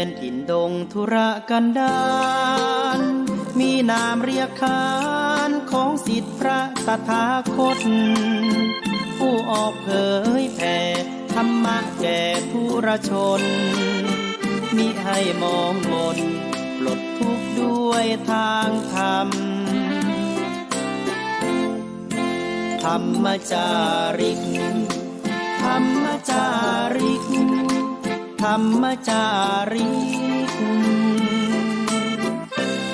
นถิ่นดงธุรกันดารมีนามเรียกขานของศิษย์พระตถาคตผู้ออกเผยแผ่ธรรมะแก่ผู้ราชนมิให้มองมนปลดทุกข์ด้วยทางธรรมธรรมจาริกธรรมจาริกธรรมจาริก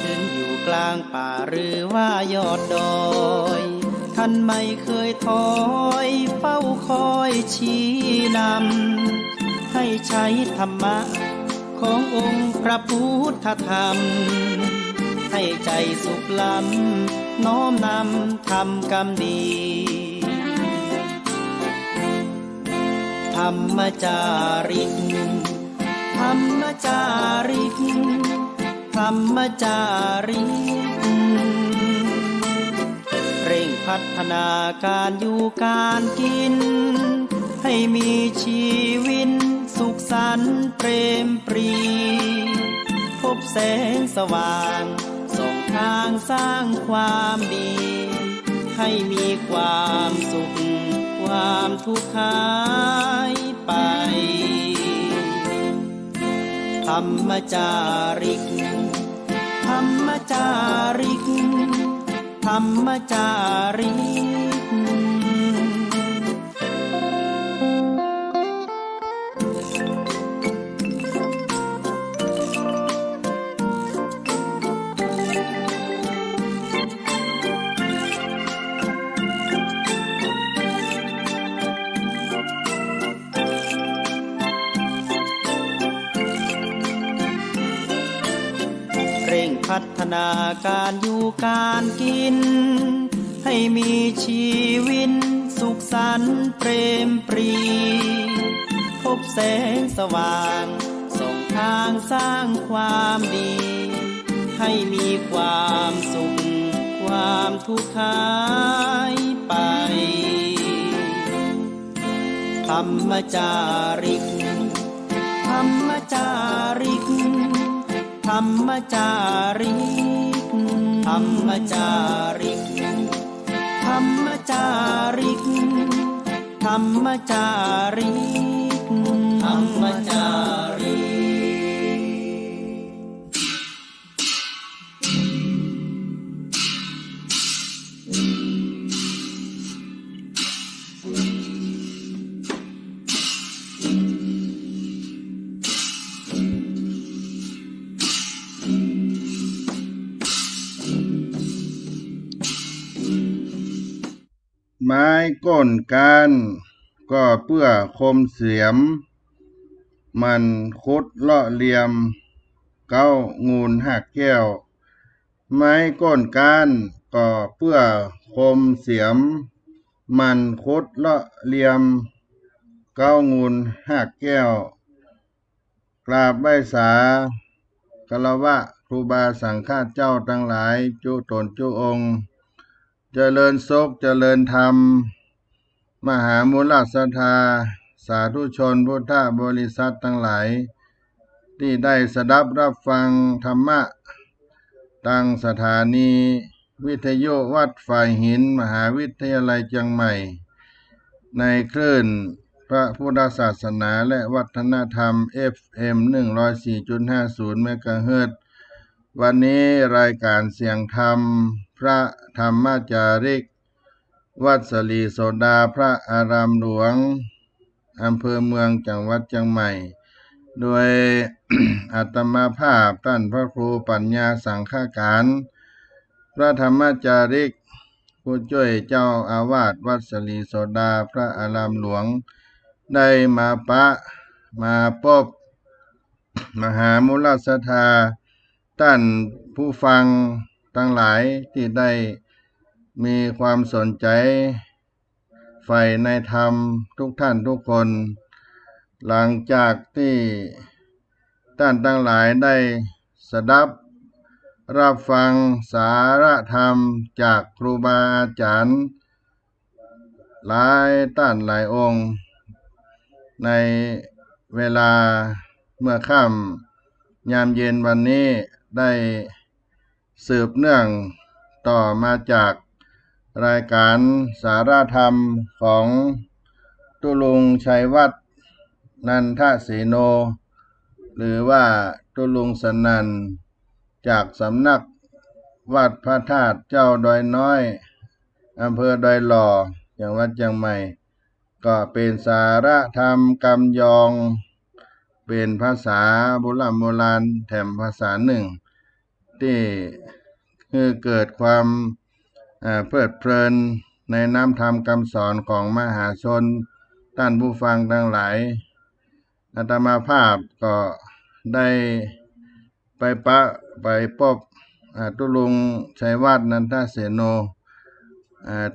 ถึงอยู่กลางป่าหรือว่ายอดดอยท่านไม่เคยถอยเฝ้าคอยชี้นำให้ใช้ธรรมะขององค์พระพุทธธรรมให้ใจสุขล้ำน้อมนำทำกรรมดีธรรมจาริกธรรมจาริกธรรมจาริกเร่งพัฒนาการอยู่การกินให้มีชีวิตสุขสันต์เปรมปรีพบแสงสว่างส่องทางสร้างความดีให้มีความสุขความทุกข์หายไปธรรมจาริกธรรมจาริกธรรมจาริกเร่งพัฒนาการอยู่การกินให้มีชีวิตสุขสันต์เปรมปรีพบแสงสว่างส่องทางสร้างความดีให้มีความสุขความทุกข์หายไปธรรมจาริกธรรมจาริกธรรมจาริกธรรมจาริกธรรมจาริกธรรมจาริกธรรมจาริกไม้ก้นการก็เพื่อคมเสียมมันคุดเลาะเหลี่ยมเก้างูนหักแก้วไม้ก้นการก็เพื่อคมเสียมมันคุดเลาะเหลี่ยมเก้างูนหักแก้วกราบไหว้สากลวะครูบาสังฆเจ้าทั้งหลายจุตนจุองค์เจริญสุขเจริญธรรมมหามูลศรัทธาสาธุชนพุทธบริษัททั้งหลายที่ได้สดับรับฟังธรรมะตั้งสถานีวิทยุวัดฝ่ายหินมหาวิทยาลัยเชียงใหม่ในคลื่นพระพุทธศาสนาและวัฒนธรรม FM 104.50 เมกะเฮิรตซ์วันนี้รายการเสียงธรรมพระธรรมจาริกวัดสลีโสดาพระอารามหลวงอำเภอเมืองจังหวัดเชียงใหม่โดย อาตมาภาพท่านพระครูปัญญาสังฆการพระธรรมจาริกผู้ช่วยเจ้าอาวาสวัดสลีโสดาพระอารามหลวงได้มาพบมหามูลศรัทธาท่านผู้ฟังทั้งหลายที่ได้มีความสนใจใฝ่ในธรรมทุกท่านทุกคนหลังจากที่ท่านทั้งหลายได้สดับรับฟังสาระธรรมจากครูบาอาจารย์หลายท่านหลายองค์ในเวลาเมื่อค่ ยามเย็นวันนี้ได้สืบเนื่องต่อมาจากรายการสารธรรมของตุลุงชัยวัฒน์นันทเสโนหรือว่าตุลุงสนันจากสำนักวัดพระธาตุเจ้าดอยน้อยอำเภอดอยหล่อจังหวัดเชียงใหม่ก็เป็นสารธรรมกำยองเป็นภาษาโบราณแถมภาษาหนึ่งที่คือเกิดความเพลิดเพลินในน้ำธรรมคำสอนของมหาชนท่านผู้ฟังทั้งหลายอาตมาภาพก็ได้ไปพบตุลุงชัยวัฒน์นันทเสโน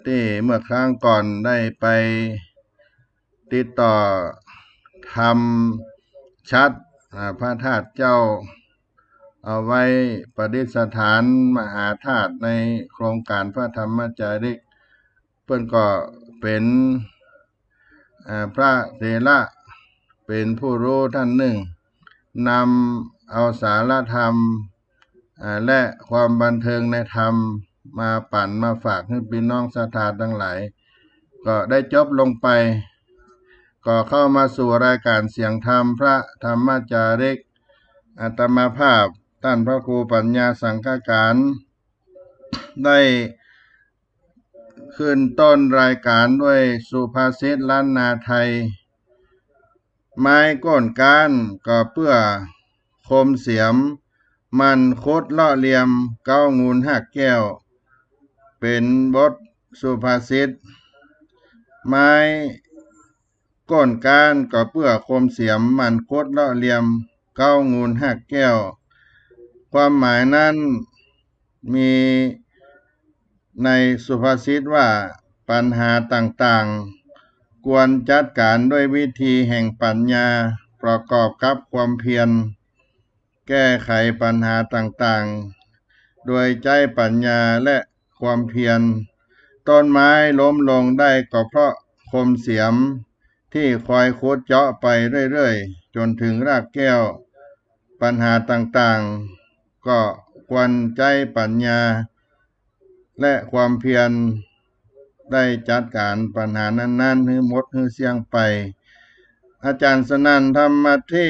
ที่เมื่อครั้งก่อนได้ไปติดต่อทำชัดพระธาตุเจ้าเอาไว้ประดิษฐานมหาธาตุในโครงการพระธรรมจาริกเพิ่นก็เป็นพระเถระเป็นผู้รู้ท่านหนึ่งนำเอาสารธรรมและความบันเทิงในธรรมมาปั่นมาฝากให้พี่น้องศรัทธาทั้งหลายก็ได้จบลงไปก็เข้ามาสู่รายการเสียงธรรมพระธรรมจาริกอาตมาภาพท่านพระครูปัญญาสังฆการได้ขึ้นต้นรายการด้วยสุภาษิตล้านนาไทยไม้ก้นการก็เพื่อคมเสียมมันคดเลาะเหลี่ยมเก้างูลหักแก้วเป็นบทสุภาษิตไม้ก้นการก็เพื่อคมเสียมมันคดเลาะเหลี่ยมเก้างูลหักแก้วความหมายนั้นมีในสุภาษิตว่าปัญหาต่างๆควรจัดการด้วยวิธีแห่งปัญญาประกอบกับความเพียรแก้ไขปัญหาต่างๆโดยใจปัญญาและความเพียรต้นไม้ล้มลงได้ก็เพราะคมเสียมที่คอยขุดเจาะไปเรื่อยๆจนถึงรากแก้วปัญหาต่างๆก็ควรใจปัญญาและความเพียรได้จัดการปัญหานั้นๆให้หมดให้เสี่ยงไปอาจารย์สนั่นธรรมธิ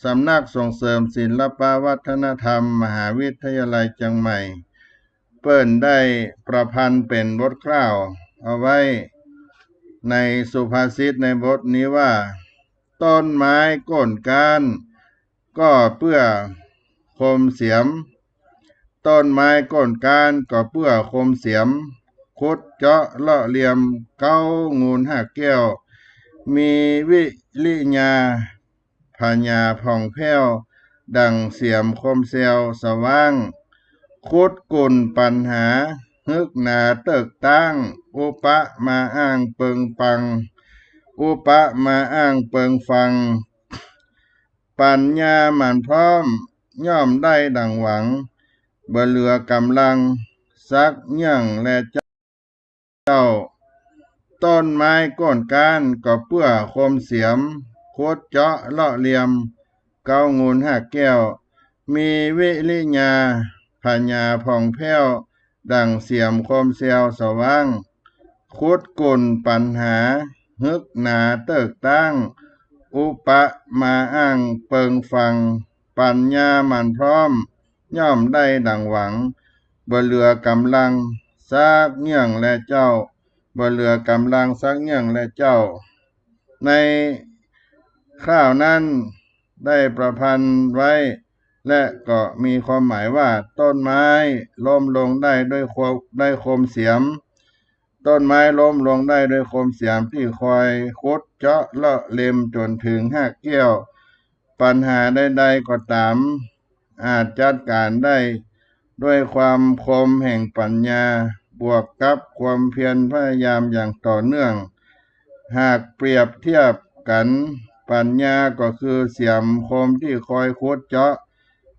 สำนักส่งเสริมศิลปวัฒนธรรมมหาวิทยาลัยเชียงใหม่เปิ้นได้ประพันธ์เป็นบทกล่าวเอาไว้ในสุภาษิตในบทนี้ว่าต้นไม้ก้นการก็เพื่อคมเสียมต้นไม้ก้นการก็เพื่อคมเสียมขุดเจาะเลาะเหลี่ยมเก้างูลหักแก้วมีวิริญาพญาผ่องแผ้วดังเสียมคมเซลสว่างขุดกุลปัญหาฮึกหนาเติกตั้งอุปะมาอ้างเปิงปังอุปะมาอ้างเปิงฟังปัญญามันพร้อมย่อมได้ดังหวังบ่เหลือกำลังสักยั่งและเจ้าต้นไม้ก้นการก็เพื่อคมเสียมขุดเจาะเลาะเหลี่ยมเก้างูลหักแก้วมีวิริญาพญาผ่องแผ้วดังเสียมคมเซลสว่างขุดกุลปัญหาฮึกหนาเติกตั้งอุปะมาอ้างเปิงฟังปัญญามันพร้อมย่อมได้ดังหวังบ่เหลือกำลังสักเงื่องและเจ้าบ่เหลือกำลังสักเงื่องและเจ้าในข้าวนั้นได้ประพันธ์ไว้และก็มีความหมายว่าต้นไม้ล้มลงได้ด้วยคมเสียมต้นไม้ล้มลงได้ด้วยคมเสียมที่คอยขุดเจาะเลาะเล็มจนถึงหักแก้วปัญหาใดๆก็ตามอาจจัดการได้ด้วยความคมแห่งปัญญาบวกกับความเพียรพยายามอย่างต่อเนื่องหากเปรียบเทียบกันปัญญาก็คือเสียมคมที่คอยขุดเจาะ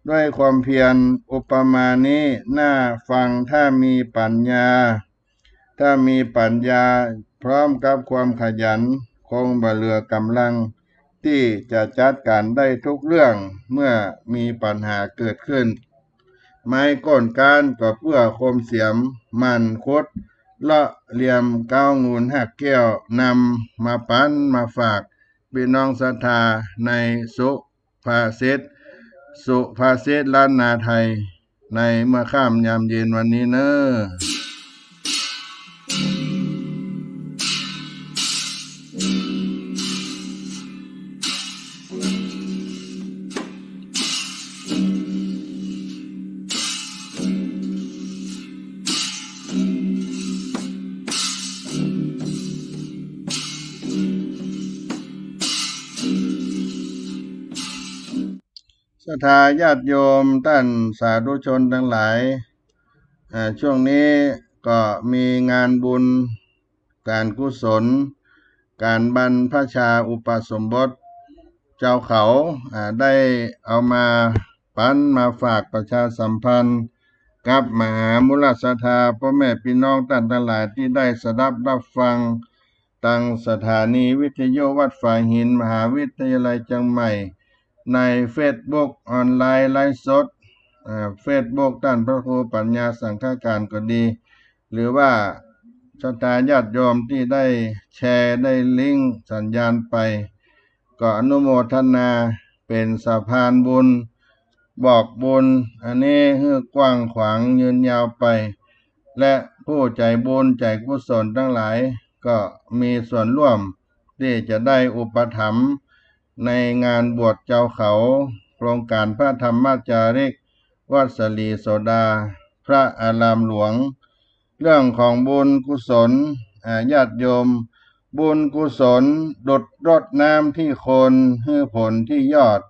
ด้วยความเพียรอุปมานี้น่าฟังถ้ามีปัญญาพร้อมกับความขยันคงบ่เหลือกำลัง ที่จะจัดการได้ทุกเรื่องเมื่อมีปัญหาเกิดขึ้นไม้ก้นการก็เพื่อคมเสียมมันคดเลาะเหลี่ยมเก้างูนหักแก้วนำมาปั้นมาฝากพี่น้องศรัทธาในสุภาษิตล้านนาไทยในเมื่อค่ำยามเย็นวันนี้เนอะศรัทธาญาติโยมท่านสาธุชนทั้งหลายช่วงนี้ก็มีงานบุญการกุศลการบรรพชาอุปสมบทเจ้าเขาได้เอามาปั้นมาฝากประชาสัมพันธ์กับมหามุลศรัทธาพ่อแม่พี่น้องท่านทั้งหลายที่ได้สดับรับฟังตั้งสถานีวิทยุวัดฝายหินมหาวิทยาลัยเชียงใหม่ในเฟซบุ๊กออนไลน์ไลฟ์สดเฟซบุ๊กท่านพระครูปัญญาสังฆการก็ดีหรือว่าศรัทธาญาติโยมที่ได้แชร์ได้ลิงก์สัญญาณไปก็อนุโมทนาเป็นสะพานบุญบอกบุญอันนี้ให้กว้างขวางยืนยาวไปและผู้ใจบุญใจกุศลทั้งหลายก็มีส่วนร่วมที่จะได้อุปถัมภ์ในงานบวชเจ้าเขาโครงการพระธรรมจาริกวัดสลีโสดาพระอารามหลวงเรื่องของบุญกุศลญาติโยมบุญกุศลดดรดน้ำที่โคนให้ผลที่ยอด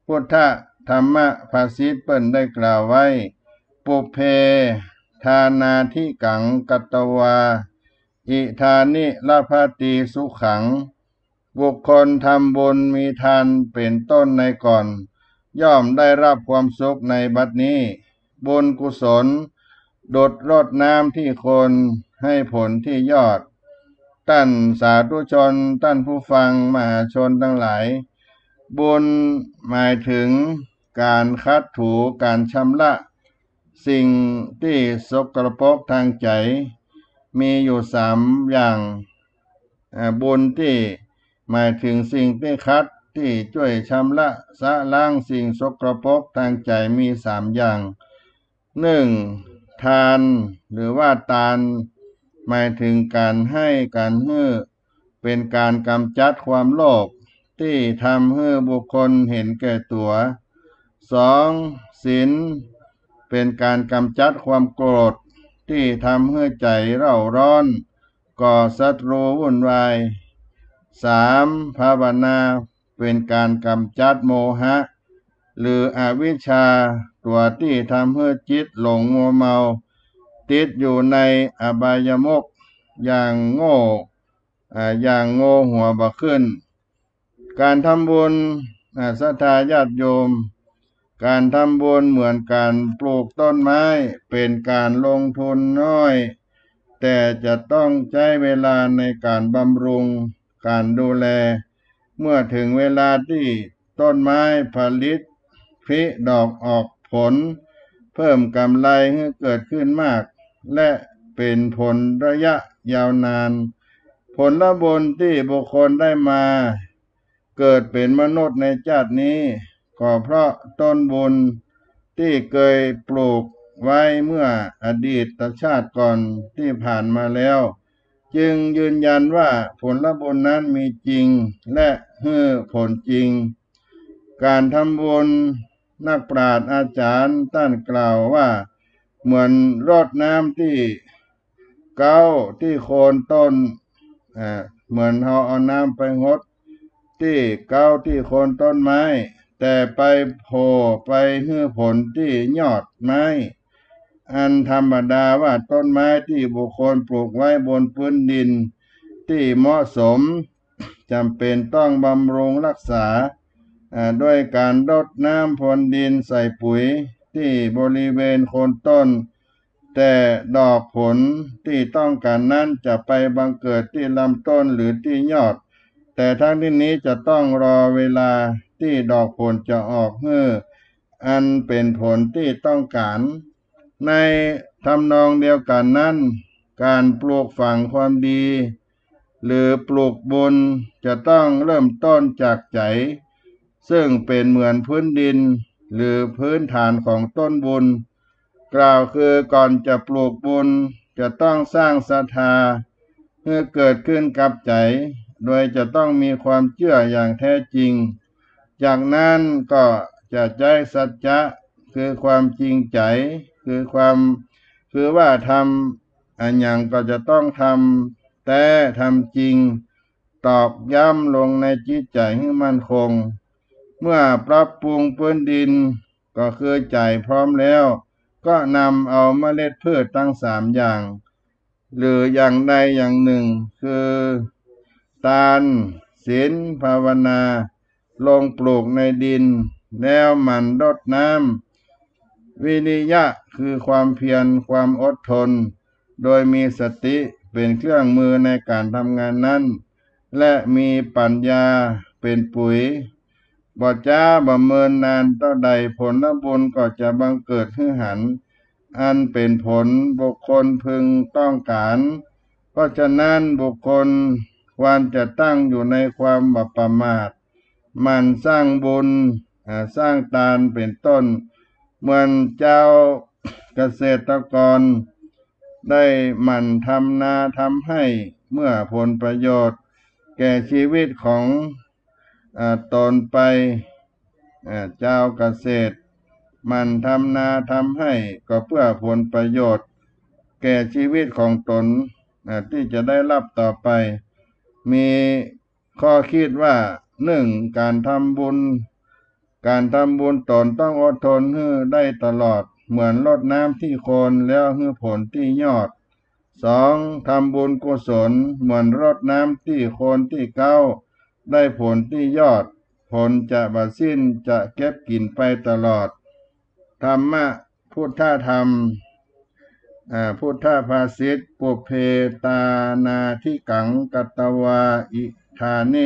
พุทธธรรมภาษิตเปิ้นได้กล่าวไว้ปุเพทานาธิกังกัตตวาอิทานิลาภติสุขังบุคคลทำบุญมีทานเป็นต้นในก่อนย่อมได้รับความสุขในบัดนี้บุญกุศลดดรดน้ำที่โคนให้ผลที่ยอดท่านสาธุชนท่านผู้ฟังมหาชนทั้งหลายบุญหมายถึงการคัดถูการชำระสิ่งที่สกปรกทางใจมีอยู่3อย่างบุญที่หมายถึงสิ่งที่คัดที่ช่วยชำระสะล้างสิ่งสกปรกทางใจมี3อย่าง1ทานหรือว่าทานหมายถึงการให้การให้เป็นการกำจัดความโลภที่ทำให้บุคคลเห็นแก่ตัว2ศีลเป็นการกำจัดความโกรธที่ทำให้ใจเร่าร้อนก่อศัตรูวุ่นวาย3ภาวนาเป็นการกำจัดโมหะหรืออวิชชาตัวที่ทำให้จิตหลงมัวเมาติดอยู่ในอบายมุขอย่างโง่หัวบ่ขึ้นการทำบุญศรัทธาญาติโยมการทำบุญเหมือนการปลูกต้นไม้เป็นการลงทุนน้อยแต่จะต้องใช้เวลาในการบำรุงการดูแลเมื่อถึงเวลาที่ต้นไม้ผลิตผลิดอกออกผลเพิ่มกำไรให้เกิดขึ้นมากและเป็นผลระยะยาวนานผลบุญที่บุคคลได้มาเกิดเป็นมนุษย์ในชาตินี้ก็เพราะต้นบุญที่เคยปลูกไว้เมื่ออดีตชาติก่อนที่ผ่านมาแล้วจึงยืนยันว่าผลบุญนั้นมีจริงและให้ผลจริงการทำบุญนักปราชญ์อาจารย์ท่านกล่าวว่าเหมือนรดน้ำที่เก้าที่โคนต้นเหมือนเราเอาน้ำไปรดที่เก้าที่โคนต้นไม้แต่ไปโผล่ไปให้ผลที่ยอดไม้อันธรรมดาว่าต้นไม้ที่บุคคลปลูกไว้บนพื้นดินที่เหมาะสมจำเป็นต้องบำรุงรักษาด้วยการรดน้ำพรวนดินใส่ปุ๋ยที่บริเวณโคนต้นแต่ดอกผลที่ต้องการนั้นจะไปบังเกิดที่ลำต้นหรือที่ยอด แต่ทั้งที่นี้จะต้องรอเวลาที่ดอกผลจะออกอันเป็นผลที่ต้องการในทำนองเดียวกันนั้นการปลูกฝังความดีหรือปลูกบุญจะต้องเริ่มต้นจากใจซึ่งเป็นเหมือนพื้นดินหรือพื้นฐานของต้นบุญกล่าวคือก่อนจะปลูกบุญจะต้องสร้างศรัทธาเพื่อเกิดขึ้นกับใจโดยจะต้องมีความเชื่ออย่างแท้จริงจากนั้นก็จะใจสัจจะคือความจริงใจคือว่าทำอันอย่างก็จะต้องทำแต่ทำจริงตอกย้ำลงในจิตใจให้มั่นคงเมื่อปรับปรุงพื้นดินก็คือใจพร้อมแล้วก็นำเอาเมล็ดพืชทั้ง3อย่างหรืออย่างใดอย่างหนึ่งคือทานศีลภาวนาลงปลูกในดินแล้วหมั่นรดน้ำวิริยะคือความเพียรความอดทนโดยมีสติเป็นเครื่องมือในการทำงานนั้นและมีปัญญาเป็นปุ๋ยบ่จ้าบ่เมินนานเท่าใดผลบุญก็จะบังเกิดขึ้นหันอันเป็นผลบุคคลพึงต้องการเพราะฉะนั้นบุคคลควรจะตั้งอยู่ในความบ่ประมาทมันสร้างบุญสร้างทานเป็นต้นเหมือนเจ้าเกษตรกรได้หมั่นทำนาทำให้เมื่อผลประโยชน์แก่ชีวิตของตนไปเจ้าเกษตรมันทำนาทำให้ก็เพื่อผลประโยชน์แก่ชีวิตของตนที่จะได้รับต่อไปมีข้อคิดว่าการทำบุญตนต้องอดทนให้ได้ตลอดเหมือนรดน้ำที่โคนแล้วให้ผลที่ยอด2ทำบุญกุศลเหมือนรดน้ำที่โคนที่เก้าได้ผลที่ยอดผลจะบัดสิ้นจะเก็บกินไปตลอดธรรมะพุทธธรรมพุทธภาษิตปุเพตานาธิกังกัตตวาอิธานิ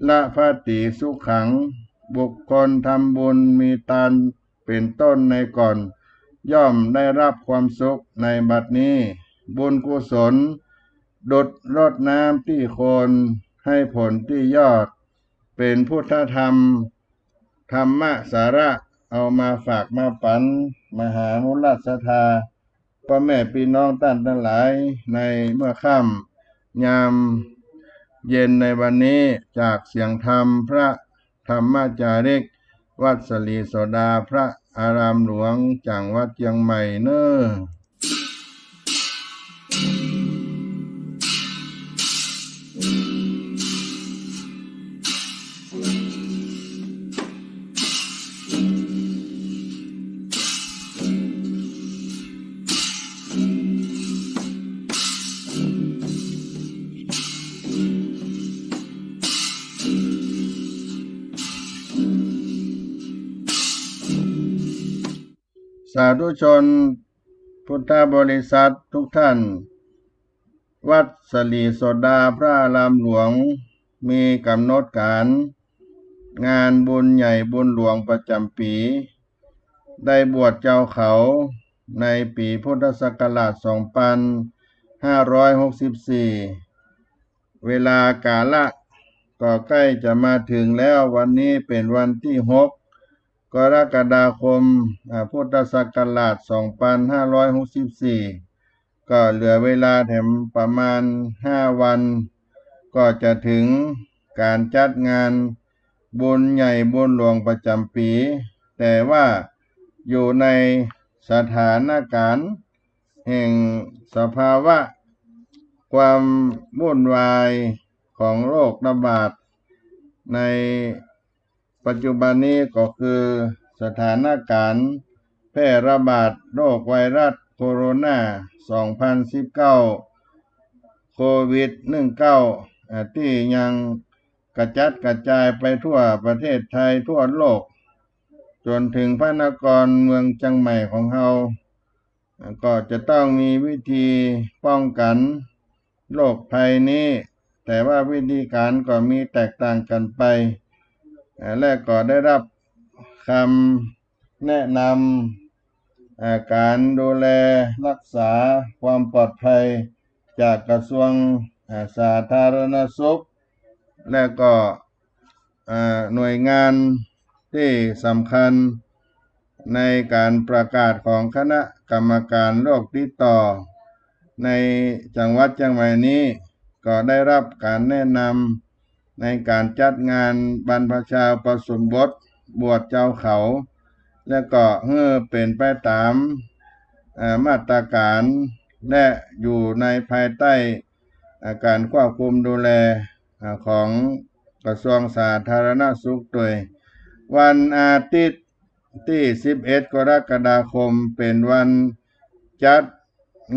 ละภติสุขังบุคคลทำบุญมีทานเป็นต้นในก่อนย่อมได้รับความสุขในบัดนี้บุญกุศลดุจรดน้ำที่โคนให้ผลที่ยอดเป็นพุทธธรรมธรรมะสาระเอามาฝากมาปันมหามุลศรัทธาพ่อแม่พี่น้องท่านทั้งหลายในเมื่อค่ำยามเย็นในวันนี้จากเสียงธรรมพระธรรมจาริกวัดสลีโสดาพระอารามหลวงจังหวัดเชียงใหม่เน้อสาธุชนพุทธบริษัททุกท่านวัดสลีโสดาพระอารามหลวงมีกำหนดการงานบุญใหญ่บุญหลวงประจำปีได้บวชเจ้าเขาในปีพุทธศักราช2564เวลากาละก็ใกล้จะมาถึงแล้ววันนี้เป็นวันที่6กรกฎาคมพุทธศักราช2564ก็เหลือเวลาแถมประมาณ5วันก็จะถึงการจัดงานบุญใหญ่บุญหลวงประจำปีแต่ว่าอยู่ในสถานการณ์แห่งสภาวะความวุ่นวายของโรคระบาดในปัจจุบันนี้ก็คือสถานการณ์แพร่ระบาดโรคไวรัสโคโรนา2019โควิด19ที่ยังกระจัดกระจายไปทั่วประเทศไทยทั่วโลกจนถึงพระนครเมืองเชียงใหม่ของเราก็จะต้องมีวิธีป้องกันโรคภัยนี้ แต่ว่าวิธีการก็มีแตกต่างกันไปและก็ได้รับคำแนะนำการดูแลรักษาความปลอดภัยจากกระทรวงสาธารณสุขและก็หน่วยงานที่สำคัญในการประกาศของคณะกรรมการโรคติดต่อในจังหวัดเชียงใหม่นี้ก็ได้รับการแนะนำในการจัดงานบรรพชาอุปสมบทบวชเจ้าเขาและก็เป็นไปตามมาตรการและอยู่ในภายใต้การควบคุมดูแลของกระทรวงสาธารณสุขโดยวันอาทิตย์ที่11กรกฎาคมเป็นวันจัด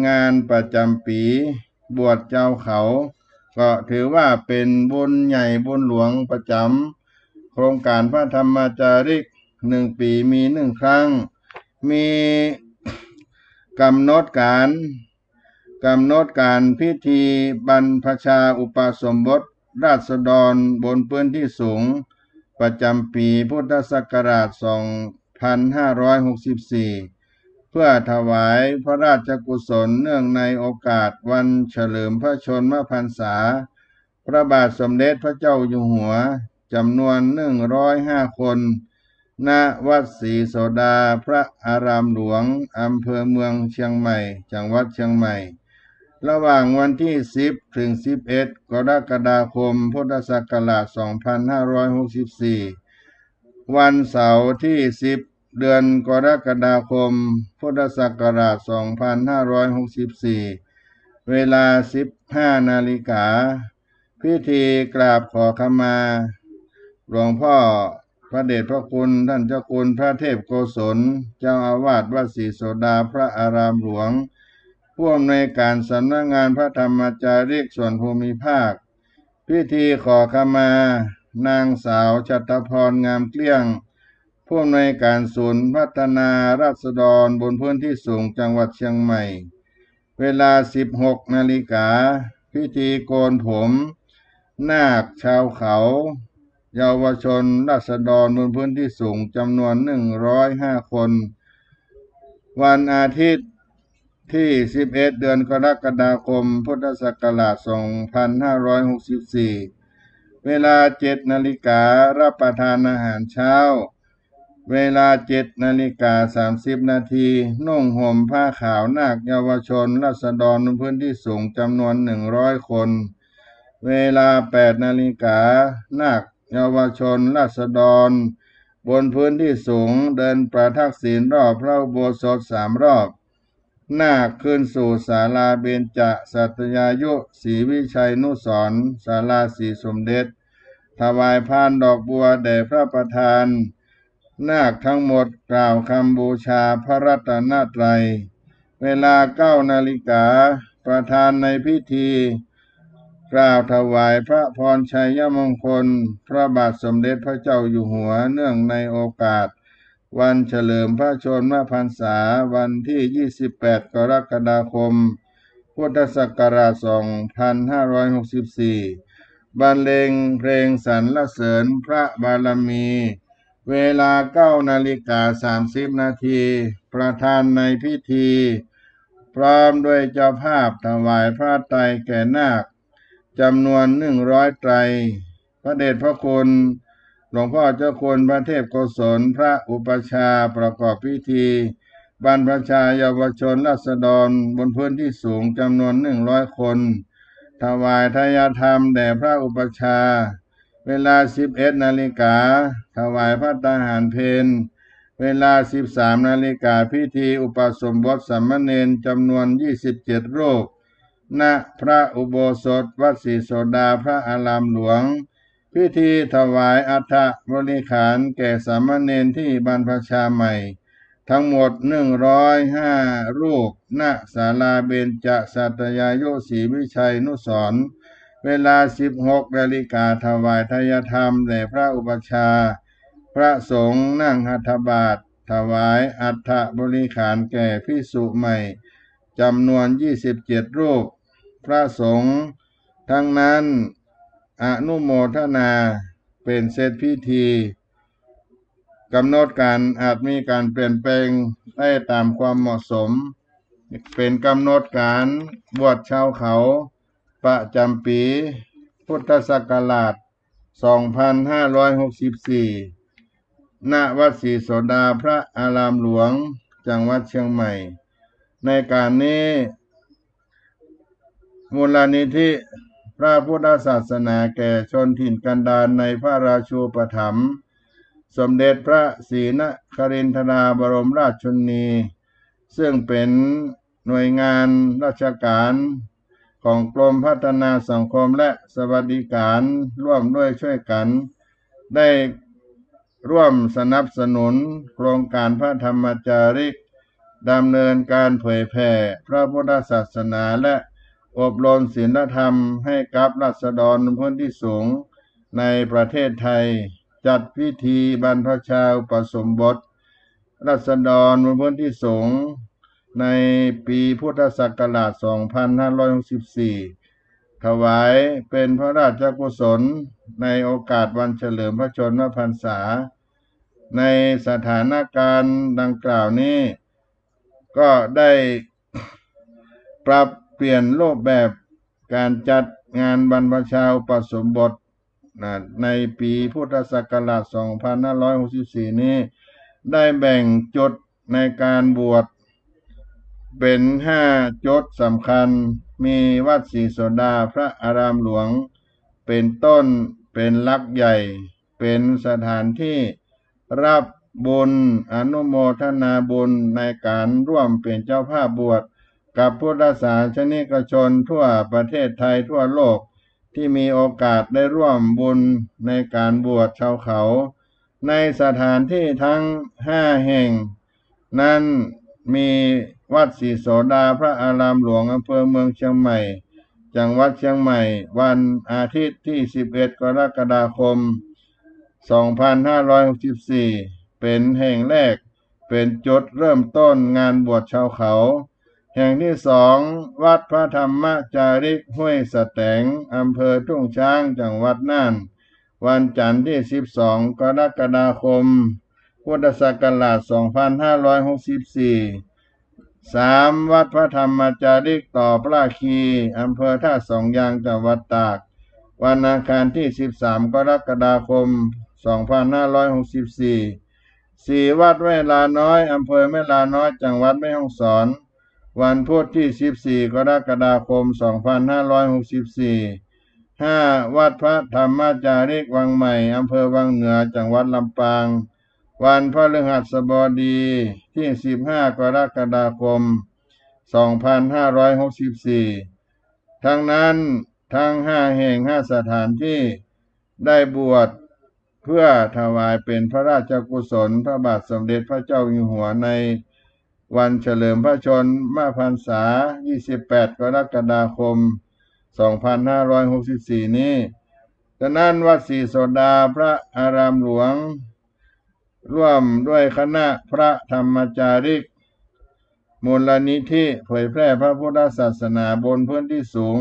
งานประจำปีบวชเจ้าเขาก็ถือว่าเป็นบุญใหญ่บุญหลวงประจำโครงการพระธรรมจาริก1 ปีมี1 ครั้งมีกำหนดการพิธีบรรพชาอุปสมบทราษฎรบนพื้นที่สูงประจำปีพุทธศักราช 2564 เพื่อถวายพระราชกุศลเนื่องในโอกาสวันเฉลิมพระชนมพรรษาพระบาทสมเด็จพระเจ้าอยู่หัวจำนวน105 คนณวัดศรีโสดาพระอารามหลวงอำเภอเมืองเชียงใหม่จังหวัดเชียงใหม่ระหว่างวันที่10ถึง11กรกฎาคมพุทธศักราช 2564 วันเสาร์ที่10เดือนกรกฎาคมพุทธศักราช 2564 เวลา 15 นาฬิกาพิธีกราบขอขมาหลวงพ่อพระเดชพระคุณท่านเจ้าคุณพระเทพโกศลเจ้าอาวาสวัดศรีโสดาพระอารามหลวงผู้อำนวยการสำนักงานพระธรรมจาริกส่วนภูมิภาคพิธีขอขมานางสาวชัตรพรงามเกลี้ยงผู้อำนวยการศูนย์พัฒนาราษฎรบนพื้นที่สูงจังหวัดเชียงใหม่เวลา 16 นาฬิกาพิธีโกนผมนาคชาวเขาเยาวชนราษฎรบนพื้นที่สูงจำนวน105 คนวันอาทิตย์ที่11เดือนกรกฎาคมพุทธศักราช 2564 เวลา 7 นาฬิการับประทานอาหารเช้าเวลา 7:30 นาทีนุ่งห่มผ้าขาวนาคเยาวชนราษฎรบนพื้นที่สูงจำนวน100 คนเวลา 8 นาฬิกานาคเยาวชนราษฎรบนพื้นที่สูงเดินประทักษิณรอบพระอุโบสถ3 รอบนาคขึ้นสู่ศาลาเบญจสัตยายุศรีวิชัยนุสรณ์ศาลาศรีสมเด็จถวายพานดอกบัวแด่พระประธานนาคทั้งหมดกล่าวคำบูชาพระรัตนตรัยเวลา 9 นาฬิกาประธานในพิธีกล่าวถวายพระพรชัยมงคลพระบาทสมเด็จพระเจ้าอยู่หัวเนื่องในโอกาสวันเฉลิมพระชนมพรรษาวันที่ 28 กรกฎาคมพุทธศักราช 2564 บรรเลงเพลงสรรเสริญพระบารมีเวลา 9:30 นาทีประธานในพิธีพร้อมด้วยเจ้าภาพถวายพระไตรแก่นาคจำนวน100 ไตรพระเดชพระคุณหลวงพ่อเจ้าคุณพระเทพโกศลพระอุปชาประกอบพิธีบรรพชาเยาวชนราษฎรบนพื้นที่สูงจำนวน100 คนถวายทายธรรมแด่พระอุปชาเวลา 11 นาฬิกาถวายพระตาหารเพลเวลา 13 นาฬิกาพิธีอุปสมบทสามเณรจำนวน27 รูปณพระอุโบสถวัดศรีโสดาพระอารามหลวงพิธีถวายอัฐบริขารแก่สามเณรที่บรรพชาใหม่ทั้งหมด105 รูปณศาลาเบญจสัตยายุศรีวิชัยนุสรณ์เวลา 16 นาฬิกาถวายทายธรรมแด่พระอุปชาพระสงฆ์นั่งหัตถบาตรถวายอัฐบริขารแก่ภิกษุใหม่จำนวน27 รูปพระสงฆ์ทั้งนั้น อนุโมทนาเป็นเสร็จพิธีกำหนดการอาจมีการเปลี่ยนแปลงได้ตามความเหมาะสมเป็นกำหนดการบวชชาวเขาประจำปีพุทธศักราช2564ณวัดศรีโสดาพระอารามหลวงจังหวัดเชียงใหม่ในการนี้มูลนิธิพระพุทธศาสนาแก่ชนถิ่นกันดารในพระราชูปถัมภ์สมเด็จพระศรีนครินทราบรมราชชนนีซึ่งเป็นหน่วยงานราชการของกรมพัฒนาสังคมและสวัสดิการร่วมด้วยช่วยกันได้ร่วมสนับสนุนโครงการพระธรรมจาริกดำเนินการเผยแผ่พระพุทธศาสนาและอบรมศีลธรรมให้กับราษฎรพื้นที่สูงในประเทศไทยจัดพิธีบรรพชาอุปสมบทราษฎรพื้นที่สูงในปีพุทธศักราช2564ถวายเป็นพระราชกุศลในโอกาสวันเฉลิมพระชนมพรรษาในสถานการณ์ดังกล่าวนี้ก็ได้ปรับเปลี่ยนรูปแบบการจัดงานบรรพชาอุปสมบทในปีพุทธศักราช2564นี้ได้แบ่งจุดในการบวชเป็น5จุดสำคัญมีวัดศรีโสดาพระอารามหลวงเป็นต้นเป็นหลักใหญ่เป็นสถานที่รับบุญอนุโมทนาบุญในการร่วมเป็นเจ้าภาพบวชกับพุทธศาสนิกชนทั่วประเทศไทยทั่วโลกที่มีโอกาสได้ร่วมบุญในการบวชชาวเขาในสถานที่ทั้ง5แห่งนั้นมีวัดศรีโสดาพระอารามหลวงอำเภอเมืองเชียงใหม่จังหวัดเชียงใหม่วันอาทิตย์ที่11กรกฎาคม2564เป็นแห่งแรกเป็นจุดเริ่มต้นงานบวชชาวเขาแห่งที่2วัดพระธรรมจาริกห้วยสแตงอำเภอทุ่งช้างจังหวัดน่านวันจันทร์ที่12กรกฎาคมพุทธศักราช2564 วัดพระธรรมจาริกต่อพระคีอำเภอท่าสองยางจังหวัดตากวันอังคารที่13กรกฎาคม2564 วัดแม่ลาน้อยอำเภอแม่ลาน้อยจังหวัดแม่ฮ่องสอนวันพุธที่14กรกฎาคม2564 วัดพระธรรมจาริกวังใหม่อำเภอวังเหนือจังหวัดลำปางวันพฤหัสบดีที่15กรกฎาคม2564ทั้งนั้นทั้ง5แห่ง5สถานที่ได้บวชเพื่อถวายเป็นพระราชกุศลพระบาทสมเด็จพระเจ้าอยู่หัวในวันเฉลิมพระชนมพรรษา28กรกฎาคม2564นี้ฉะนั้นวัดศรีโสดาพระอารามหลวงร่วมด้วยคณะพระธรรมจาริกมูลนิธิเผยแพร่พระพุทธศาสนาบนพื้นที่สูง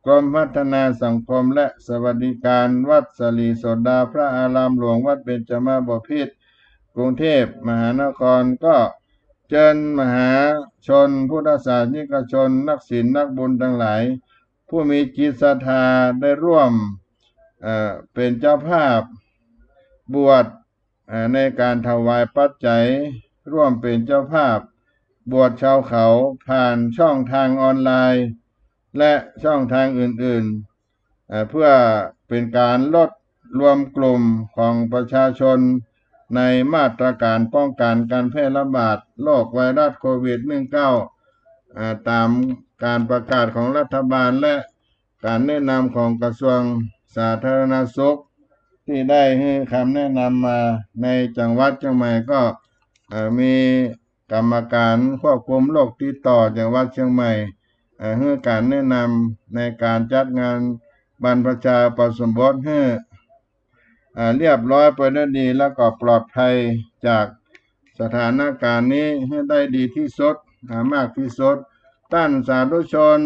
กรมพัฒนาสังคมและสวัสดิการวัดศรีโสดาพระอารามหลวงวัดเบญจมาบพิตรกรุงเทพมหานครก็เชิญมหาชนพุทธศาสนิกชนนักศีลนักบุญทั้งหลายผู้มีจิตศรัทธาได้ร่วมเป็นเจ้าภาพบวชในการถวายปัจจัยร่วมเป็นเจ้าภาพบวชชาวเขาผ่านช่องทางออนไลน์และช่องทางอื่นๆเพื่อเป็นการลดรวมกลุ่มของประชาชนในมาตรการป้องกันการแพร่ระบาดโรคไวรัสโควิด -19 ตามการประกาศของรัฐบาลและการแนะนำของกระทรวงสาธารณสุขที่ได้ให้คำแนะนำมาในจังหวัดเชียงใหม่ก็มีกรรมการควบคุมโรคติดต่อจังหวัดเชียงใหม่ให้การแนะนำในการจัดงานบรรพชาอุปสมบทให้เรียบร้อยไปด้วยดีแล้วก็ปลอดภัยจากสถานการณ์นี้ให้ได้ดีที่สุดมากที่สุดท่านสาธุชน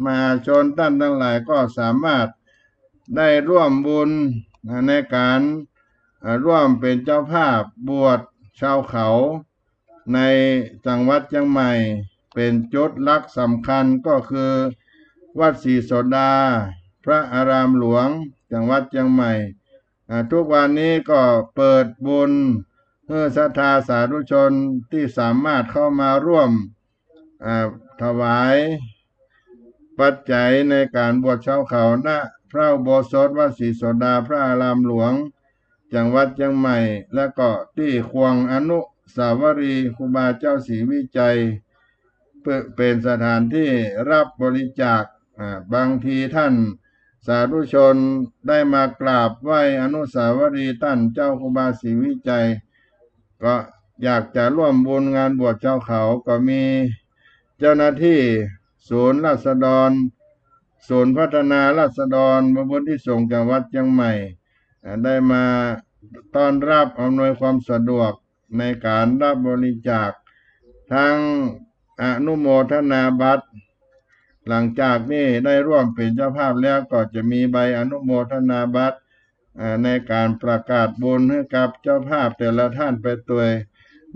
มหาชนท่านทั้งหลายก็สามารถ ได้ร่วมบุญในการร่วมเป็นเจ้าภาพบวชชาวเขาในจังหวัดเชียงใหม่เป็นจุดหลักสำคัญก็คือวัดศรีโสดาพระอารามหลวงจังหวัดเชียงใหม่ทุกวันนี้ก็เปิดบุญเพื่อศรัทธาสาธุชนที่สามารถเข้ามาร่วมถวายปัจจัยในการบวชชาวเขาณพระอุโบสถวัดศรีโสดาพระอารามหลวงจังหวัดเชียงใหม่และก็ที่ควงอนุสาวรีย์ครูบาเจ้าศรีวิจัยเป็นสถานที่รับบริจาคบางทีท่านสาธุชนได้มากราบไหว้อนุสาวรีย์ท่านเจ้าครูบาศรีวิจัยก็อยากจะร่วมบุญงานบวชเจ้าเขาก็มีเจ้าหน้าที่ศูนย์ราษฎรศูนย์พัฒนาราษฎรบวรที่ส่งจังหวัดเชียงใหม่ได้มาต้อนรับอำนวยความสะดวกในการรับบริจาคทั้งอนุโมทนาบัตรหลังจากนี้ได้ร่วมเป็นเจ้าภาพแล้วก็จะมีใบอนุโมทนาบัตรในการประกาศบุญให้กับเจ้าภาพแต่ละท่านไปตัว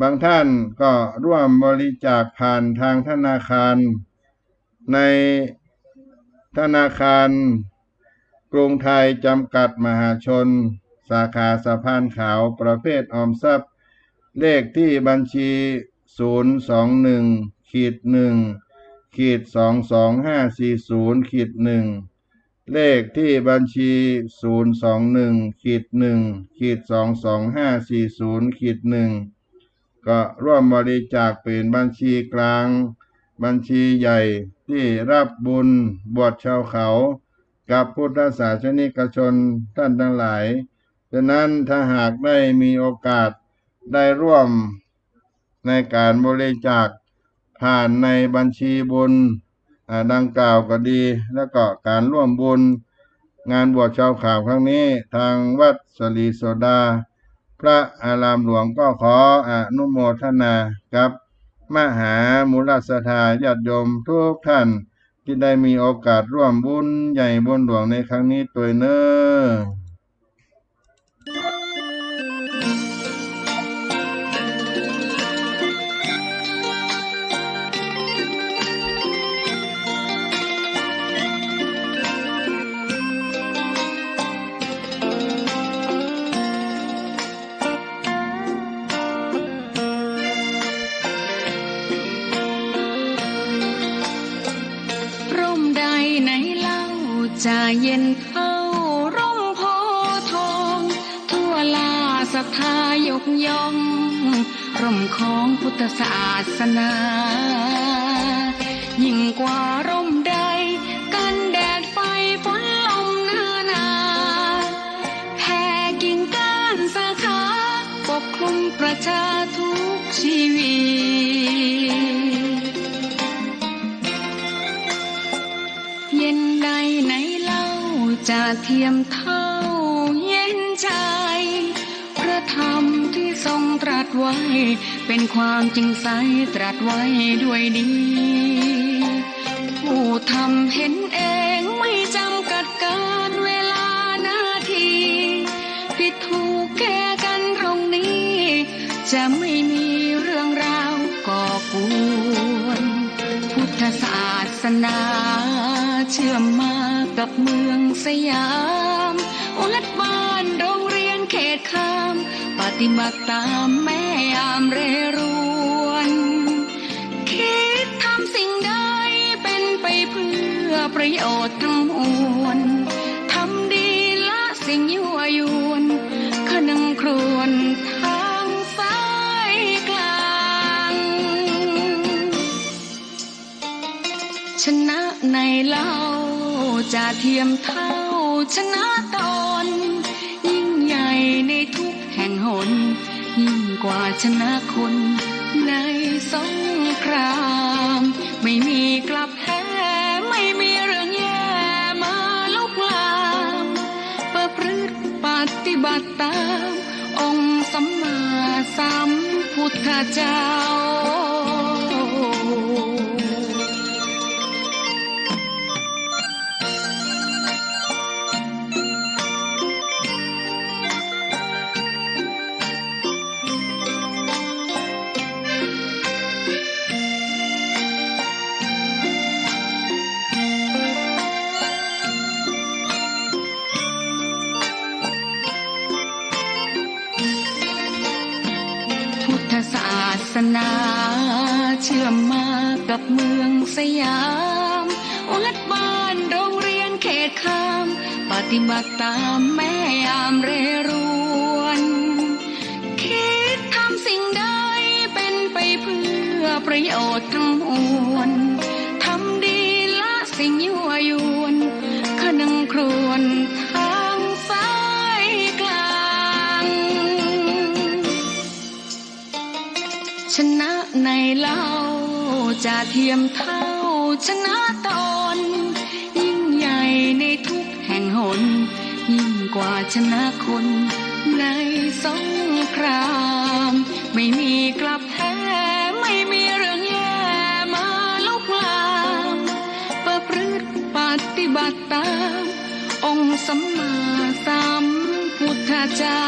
บางท่านก็ร่วมบริจาคผ่านทางธนาคารในธนาคารกรุงไทยจำกัดมหาชนสาขาสะพานขาวประเภทออมทรัพย์เลขที่บัญชี021-1-22540-1เลขที่บัญชี021-1-22540-1ก็ร่วมบริจาคเป็นบัญชีกลางบัญชีใหญ่ที่รับบุญบวชชาวเขากับพุทธศาสนิกชนท่านทั้งหลายฉะนั้นถ้าหากได้มีโอกาสได้ร่วมในการบริจาคผ่านในบัญชีบุญดังกล่าวก็ดีแล้วก็การร่วมบุญงานบวชชาวเขาครั้งนี้ทางวัดศรีโสดาพระอารามหลวงก็ขออนุโมทนากับมหามูลศรัทธาญาติโยมทุกท่านที่ได้มีโอกาสร่วมบุญใหญ่บุญหลวงในครั้งนี้ตัวเน้อจะเย็นเท่าร่มโพธิ์ทองทั่วลาศรัทธายกย่องร่มของพุทธศาสนายิ่งกว่าร่มใดกันแดดไฟฝนลมนาแผ่กิ่งก้านสาขาปกคลุมประชาทุกชีวิตเย็นใดไหนจะเทียมเท่าเย็นใจพระธรรมที่ทรงตรัสไว้เป็นความจริงใสตรัสไว้ด้วยดีผู้ทำเห็นเองไม่จำกัดการเวลานาทีผิดถูกแก้กันตรงนี้จะไม่มีเรื่องราวก่อกวนพุทธศาสนาเชื่อมมากับเมืองสยามวัดบ้านโรงเรียนเขตข้ามปฏิบัติตามแม่ยามเรรวนคิดทำสิ่งใดเป็นไปเพื่อประโยชน์ทั้งมวลทำดีละสิ่งยั่วยวนขนึงครวญทางสายกลางชนะในเล่าจะเทียมเท่าชนะตนยิ่งใหญ่ในทุกแห่งหนยิ่งกว่าชนะคนในสงครามไม่มีกลับแพ้ไม่มีเรื่องแย่มาลุกลามประพฤติปฏิบัติตามองค์สัมมาสัมพุทธเจ้า สนาเชื่อมมากับเมืองสยามวัดบ้านโรงเรียนเขตข้ามปฏิบัติตามแม่ยามเรรวนคิดทำสิ่งใดเป็นไปเพื่อประโยชน์ทั้งมวลทำดีละสิ่งยั่วยวนขนึงครวญทางสายกลางชนะในเล่าจะเทียมเท่าชนะตนยิ่งใหญ่ในทุกแห่งหนยิ่งกว่าชนะคนในสงครามไม่มีกลับแพ้ไม่มีเรื่องแย่มาลุกลามประพฤติปฏิบัติตามองค์สัมมาสัมพุทธเจ้า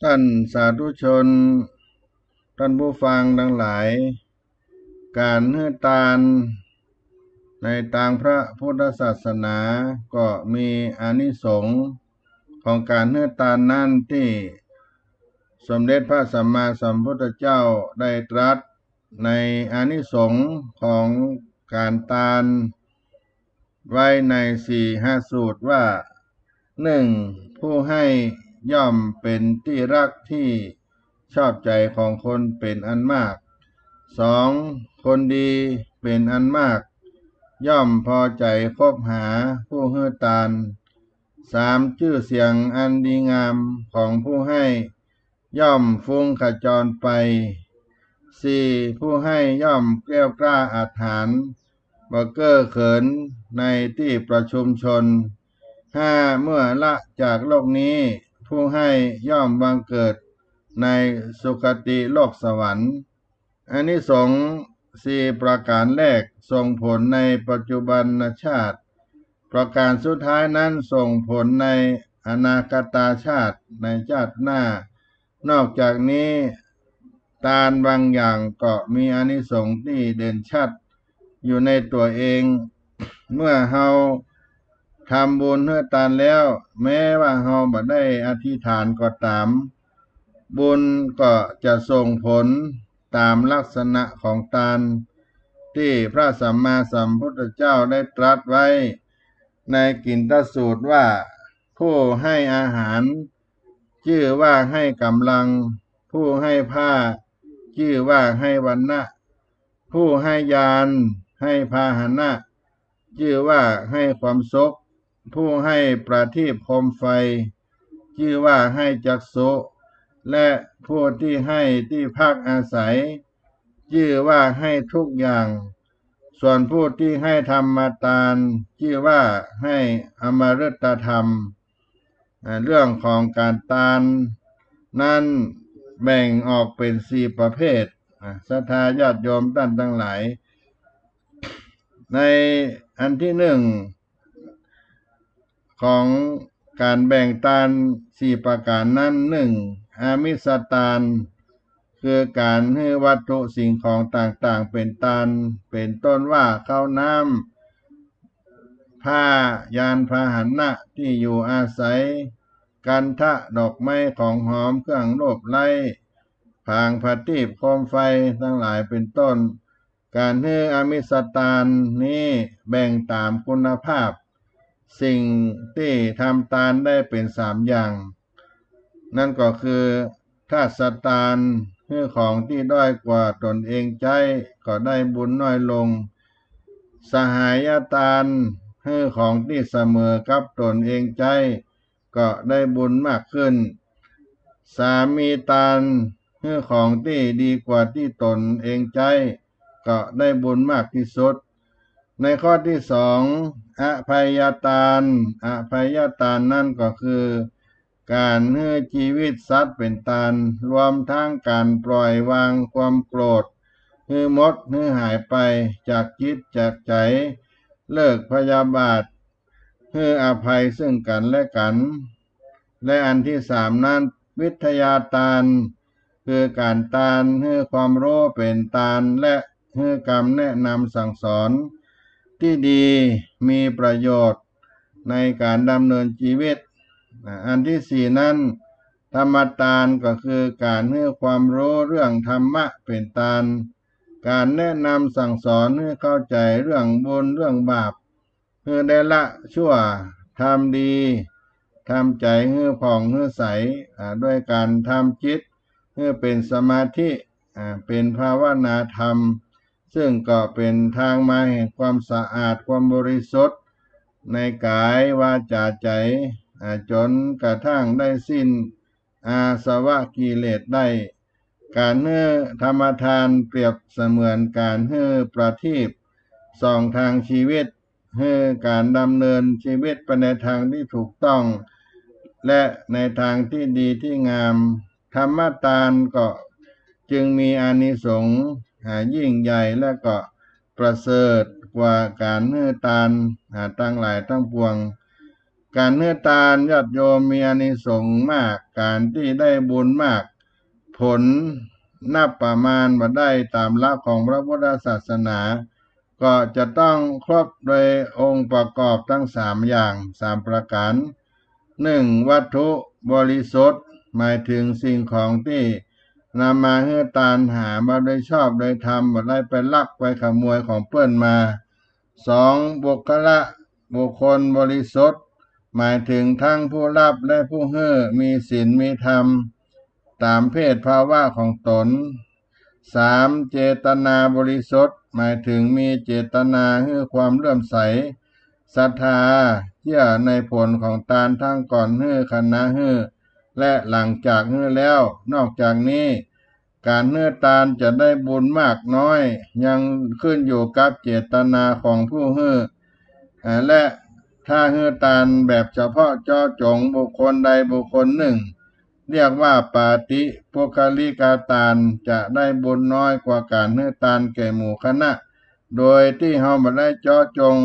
ท่านสาธุชนท่านผู้ฟังทั้งหลายการให้ทานในทางพระพุทธศาสนาก็มีอานิสงส์ของการให้ทานนั้นที่สมเด็จพระสัมมาสัมพุทธเจ้าได้ตรัสในอานิสงส์ของการทานไว้ใน4-5 สูตรว่า 1. ผู้ให้ย่อมเป็นที่รักที่ชอบใจของคนเป็นอันมาก 2. คนดีเป็นอันมากย่อมพอใจคบหาผู้ให้ทาน 3. ชื่อเสียงอันดีงามของผู้ให้ย่อมฟุ้งขจรไป 4. ผู้ให้ย่อมแกล้วกล้าอาถรรพ์บ่เก้อเขินในที่ประชุมชน 5. เมื่อละจากโลกนี้ผู้ให้ย่อมบังเกิดในสุคติโลกสวรรค์อานิสงส์4 ประการแรกส่งผลในปัจจุบันชาติประการสุดท้ายนั้นส่งผลในอนาคตชาติในชาติหน้านอกจากนี้ทานบางอย่างก็มีอานิสงส์ที่เด่นชัดอยู่ในตัวเองเมื่อเฮาทำบุญให้ทานแล้วแม้ว่าเฮาบ่ได้อธิษฐานก็ตามบุญก็จะส่งผลตามลักษณะของทานที่พระสัมมาสัมพุทธเจ้าได้ตรัสไว้ในกินทสูตรว่าผู้ให้อาหารชื่อว่าให้กำลังผู้ให้ผ้าชื่อว่าให้วรรณะผู้ให้ยานให้พาหนะชื่อว่าให้ความสุขผู้ให้ประทีปโคมไฟชื่อว่าให้จักษุและผู้ที่ให้ที่พักอาศัยชื่อว่าให้ทุกอย่างส่วนผู้ที่ให้ธรรมทานชื่อว่าให้อมฤตธรรมเรื่องของการทานนั้นแบ่งออกเป็น4 ประเภทศรัทธาญาติโยมท่านทั้งหลายในอันที่1ของการแบ่งทาน4 ประการนั้น 1. อามิสทานคือการให้วัตถุสิ่งของต่างๆเป็นทานเป็นต้นว่าข้าวน้ำผ้ายานพาหนะที่อยู่อาศัยกันทะดอกไม้ของหอมเครื่องโลบไล้ผางประทีปโคมไฟทั้งหลายเป็นต้นการให้อามิสทานนี้แบ่งตามคุณภาพสิ่งที่ทำทานได้เป็น3 อย่างนั่นก็คือถ้าสทานให้ของที่ด้อยกว่าตนเองใจก็ได้บุญน้อยลงสหายทาน ให้ของที่เสมอกับตนเองใจก็ได้บุญมากขึ้นสามีทานให้ของที่ดีกว่าที่ตนเองใจก็ได้บุญมากที่สุดในข้อที่สองอภัยทานอภัยทานนั่นก็คือการให้ชีวิตสัตว์เป็นทานรวมทั้งการปล่อยวางความโกรธให้หมดให้หายไปจากจิตจากใจเลิกพยาบาทให้อภัยซึ่งกันและกันและอันที่สามนั้นวิทยาทานคือการทานให้ความรู้เป็นทานและให้คำแนะนำสั่งสอนที่ดีมีประโยชน์ในการดำเนินชีวิตอันที่สี่นั้นธรรมทานก็คือการให้ความรู้เรื่องธรรมะเป็นทานการแนะนำสั่งสอนให้เข้าใจเรื่องบุญเรื่องบาปเพื่อได้ละชั่วทำดีทำใจให้ผ่องให้ใสด้วยการทำจิตให้เป็นสมาธิเป็นภาวนาธรรมซึ่งก็เป็นทางมาแห่งความสะอาดความบริสุทธิ์ในกายวาจาใจจนกระทั่งได้สิ้นอาสวะกิเลสได้การให้ธรรมทานเปรียบเสมือนการให้ประทีปส่องทางชีวิตให้การดำเนินชีวิตไปในทางที่ถูกต้องและในทางที่ดีที่งามธรรมทานก็จึงมีอานิสงส์ยิ่งใหญ่และก็ประเสริฐกว่าการให้ทานทั้งหลายทั้งปวงการให้ทานญาติโยมมีอานิสงส์มากการที่ได้บุญมากผลนับประมาณมาได้ตามหลักของพระพุทธศาสนาก็จะต้องครบโดยองค์ประกอบทั้งสามอย่างสามประการหนึ่งวัตถุบริสุทธิ์หมายถึงสิ่งของที่นำมาให้ทานหามาโดยชอบโดยธรรมบ่ได้ไปลักไปขโมยของเปิ้นมาสองบุคคลบริสุทธิ์หมายถึงทั้งผู้รับและผู้ให้มีศีลมีธรรมตามเพศภาวะของตนสามเจตนาบริสุทธิ์หมายถึงมีเจตนาให้ความเลื่อมใสศรัทธาเชื่อในผลของทานทั้งก่อนให้ขณะให้และหลังจากให้แล้วนอกจากนี้การให้ทานจะได้บุญมากน้อยยังขึ้นอยู่กับเจตนาของผู้ให้และถ้าให้ทานแบบเฉพาะเจาะจงบุคคลใดบุคคลหนึ่งเรียกว่าปาติโภคลิกทานจะได้บุญน้อยกว่าการให้ทานแก่หมู่คณะโดยที่เฮาบ่ได้เจาะจง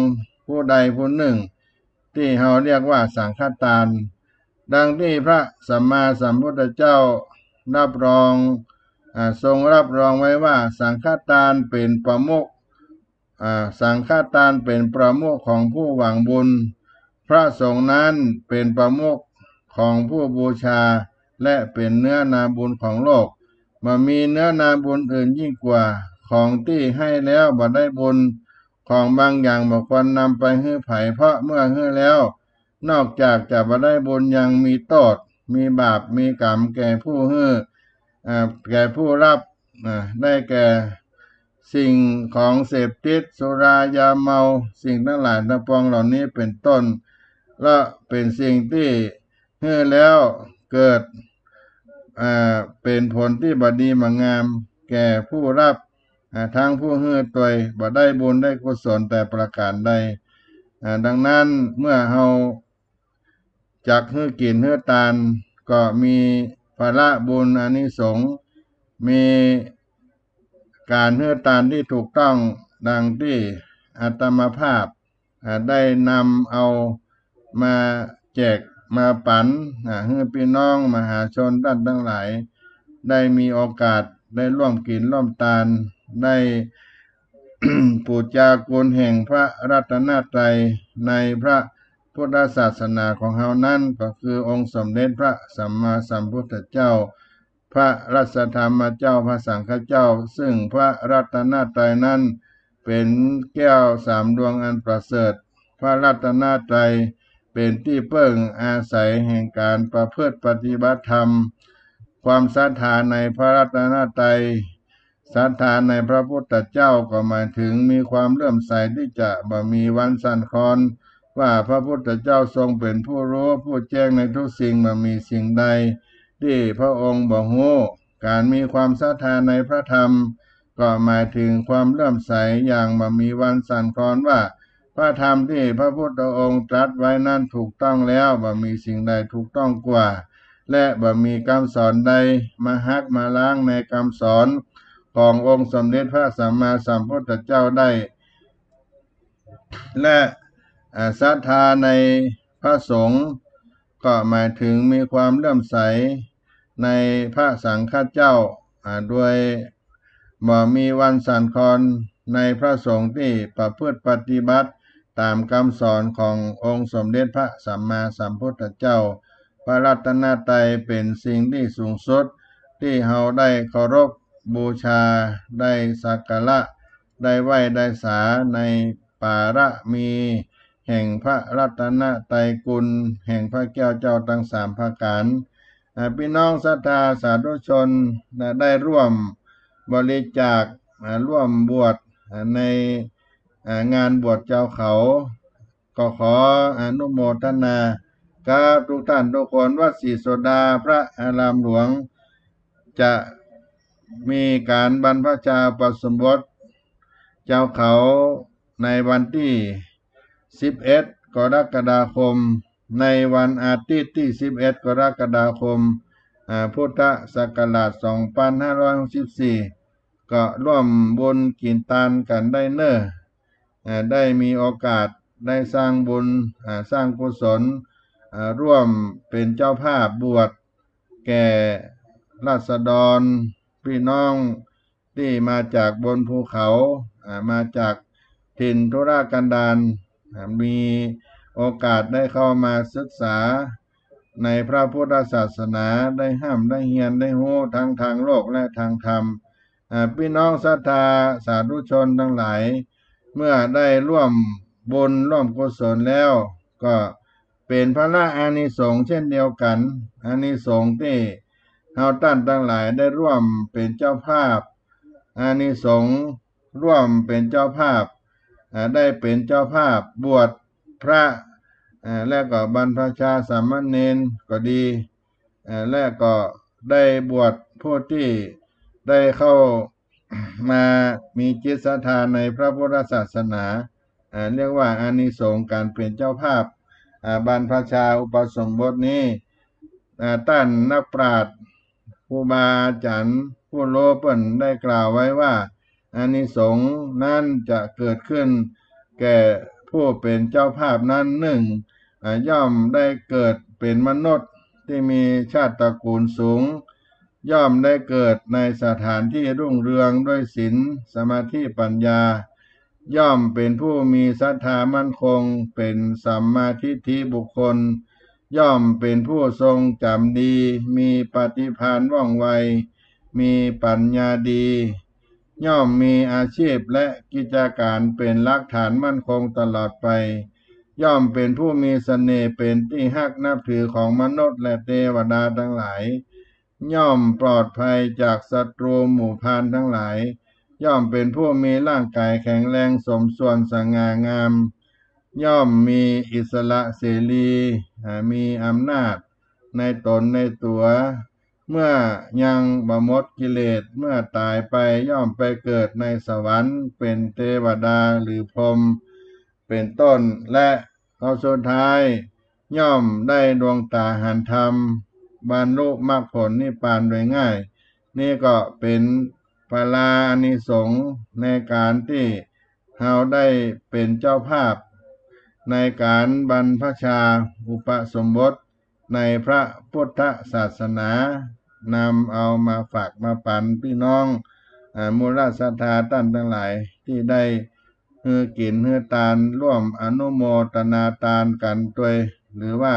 ผู้ใดผู้หนึ่งที่เฮาเรียกว่าสังฆทานดังที่พระสัมมาสัมพุทธเจ้ารับรองทรงรับรองไว้ว่าสังฆทานเป็นประมุขสังฆทานเป็นประมุขของผู้หวังบุญพระสงฆ์นั้นเป็นประมุขของผู้บูชาและเป็นเนื้อนาบุญของโลกบ่มีเนื้อนาบุญอื่นยิ่งกว่าของที่ให้แล้วบ่ได้บุญของบางอย่างบ่ควรนำไปให้ไผเพราะเมื่อให้แล้วนอกจากจะบ่ได้บุญยังมีโทษมีบาปมีกรรมแก่ผู้ให้แก่ผู้รับได้แก่สิ่งของเสพติดสุรายาเมาสิ่งทั้งหลายทั้งปวงเหล่านี้เป็นต้นและเป็นสิ่งที่ให้แล้วเกิดเป็นผลที่บ่ดีบ่งามแก่ผู้รับทั้งผู้ให้ตัวบ่ได้บุญได้กุศลแต่ประการใดดังนั้นเมื่อเฮาจักให้กินให้ทานก็มีภาระบุญอานิสงส์มีการให้ทานที่ถูกต้องดังที่อาตมาภาพได้นำเอามาแจกมาปันให้พี่น้องมหาชนท่านทั้งหลายได้มีโอกาสได้ร่วมกินร่วมทานได้ ปูชาคุณแห่งพระรัตนตรัยในพระพุทธศาสนาของเฮานั้นก็คือองค์สมเด็จพระสัมมาสัมพุทธเจ้าพระรัสธรรมเจ้าพระสังฆเจ้าซึ่งพระรัตนตรัยนั้นเป็นแก้วสามดวงอันประเสริฐพระรัตนตรัยเป็นที่เพิ่งอาศัยแห่งการประพฤติปฏิบัติธรรมความศรัทธาในพระรัตนตรัยศรัทธาในพระพุทธเจ้าก็หมายถึงมีความเลื่อมใสที่จะบ่มีวันสั่นคลอน ว่าพระพุทธเจ้าทรงเป็นผู้รู้ผู้แจ้งในทุกสิ่งบ่มีสิ่งใดที่พระองค์บ่ฮู้การมีความศรัทธาในพระธรรมก็หมายถึงความเลื่อมใสอย่างบ่มีวันสั่นคลอนว่าพระธรรมที่พระพุทธองค์ตรัสไว้นั้นถูกต้องแล้วบ่มีสิ่งใดถูกต้องกว่าและบ่มีคำสอนใดมาหักมาล้างในคำสอนขององค์สมเด็จพระสัมมาสัมพุทธเจ้าได้และศรัทธาในพระสงฆ์ก็หมายถึงมีความเลื่อมใสในพระสังฆเจ้าโดยบ่มีวันสั่นคลอนในพระสงฆ์ที่ประพฤติปฏิบัติตามคำสอนขององค์สมเด็จพระสัมมาสัมพุทธเจ้าพระรัตนตรัยเป็นสิ่งที่สูงสุดที่เฮาได้เคารพบูชาได้สักการะได้ไหว้ได้สาในปารมีแห่งพระรัตนตรัยกุลแห่งพระแก้วเจ้าทั้งสามประการพี่น้องศรัทธาสาธุชนได้ร่วมบริจาคร่วมบวชในงานบวชเจ้าเขาก็ขออนุโมทนากับทุกท่านทุกคนวัดศรีโสดาพระอารามหลวงจะมีการบรรพชาอุปสมบทเจ้าเขาในวันที่11 กรกฎาคมในวันอาทิตย์ที่11 กรกฎาคมพุทธศักราช2564ก็ร่วมบุญกินทานกันได้เน้อได้มีโอกาสได้สร้างบุญสร้างกุศลร่วมเป็นเจ้าภาพบวชแก่ราษฎรพี่น้องที่มาจากบนภูเขามาจากถิ่นทุรกันดารมีโอกาสได้เข้ามาศึกษาในพระพุทธศาสนาได้ห้ามได้เฮียนได้รู้ทั้งทางโลกและทางธรรมพี่น้องศรัทธาสาธุชนทั้งหลายเมื่อได้ร่วมบุญร่วมกุศลแล้วก็เป็นพระอานิสงส์เช่นเดียวกันอานิสงส์ที่เฮาท่านทั้งหลายได้ร่วมเป็นเจ้าภาพอานิสงส์ร่วมเป็นเจ้าภาพได้เป็นเจ้าภาพบวชพระและก็บรรพชาสามเณรก็ดีและก็ได้บวชผู้ที่ได้เข้ามามีจิตศรัทธาในพระพุทธศาสนาเรียกว่าอานิสงส์การเป็นเจ้าภาพบรรพชาอุปสมบทนี้ท่านนักปราชญ์ครูบาอาจารย์ผู้โลเปิ้นได้กล่าวไว้ว่าอานิสงส์นั้นจะเกิดขึ้นแก่ผู้เป็นเจ้าภาพนั้นหนึ่งย่อมได้เกิดเป็นมนุษย์ที่มีชาติตระกูลสูงย่อมได้เกิดในสถานที่รุ่งเรืองด้วยศีลสมาธิปัญญาย่อมเป็นผู้มีศรัทธามั่นคงเป็นสัมมาทิฏฐิบุคคลย่อมเป็นผู้ทรงจำดีมีปฏิภาณว่องไวมีปัญญาดีย่อมมีอาชีพและกิจการเป็นหลักฐานมั่นคงตลอดไปย่อมเป็นผู้มีเสน่ห์เป็นที่ฮักนับถือของมนุษย์และเทวดาทั้งหลายย่อมปลอดภัยจากศัตรูหมู่พานทั้งหลายย่อมเป็นผู้มีร่างกายแข็งแรงสมส่วนสง่างามย่อมมีอิสระเสรีมีอำนาจในตนในตัวเมื่อยังบ่หมดกิเลสเมื่อตายไปย่อมไปเกิดในสวรรค์เป็นเทวดาหรือพรหมเป็นต้นและข้อสุดท้ายย่อมได้ดวงตาหันธรรมบรรลุมรรคผลนิพพานโดยง่ายนี่ก็เป็นพลาอานิสงส์ในการที่เราได้เป็นเจ้าภาพในการบรรพชาอุปสมบทในพระพุทธศาสนานำเอามาฝากมาปันพี่น้องมูลศรัทธาท่านทั้งหลายที่ได้กินทานร่วมอนุโมทนาทานกันด้วยหรือว่า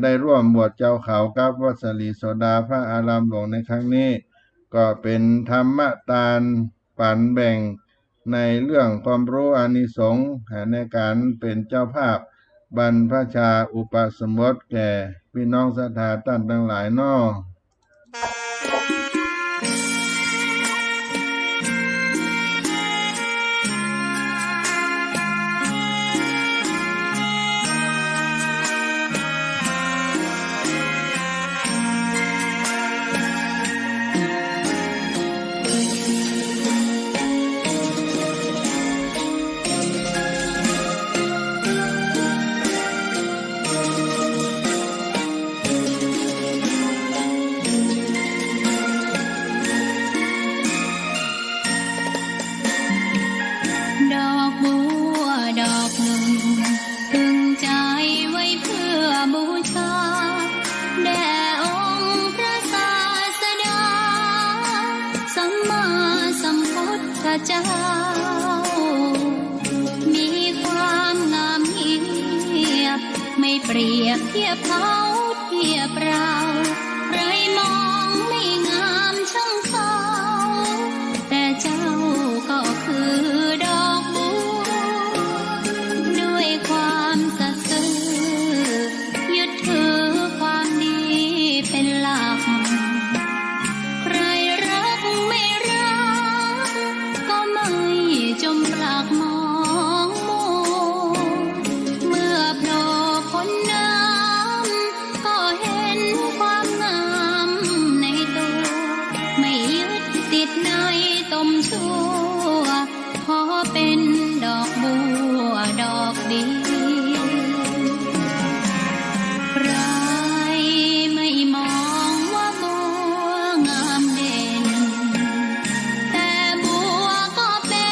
ได้ร่วมบวชเจ้าเขากับวัดศรีโสดาพระอารามหลวงในครั้งนี้ก็เป็นธรรมทานปันแบ่งในเรื่องความรู้อานิสงส์ในการเป็นเจ้าภาพบรรพชาอุปสมบทแก่พี่น้องศรัทธาท่านทั้งหลายน้อ เปรียบเทียบเขาเทียบเราใครมองไม่งามช่างเขาแต่เจ้าก็คือดอกบัวด้วยความสัตย์ซื่อยึดถือความดีเป็นหลักใครรักไม่รักก็ไม่จมปลักมองมัวเมื่อโผล่พ้นน้ำก็เห็นความงามในตัวไม่ยึดติดในตมชั่วขอเป็นดอกบัวดอกเดียวใครไม่มองว่าบัวงามเด่นแต่บัวก็เป็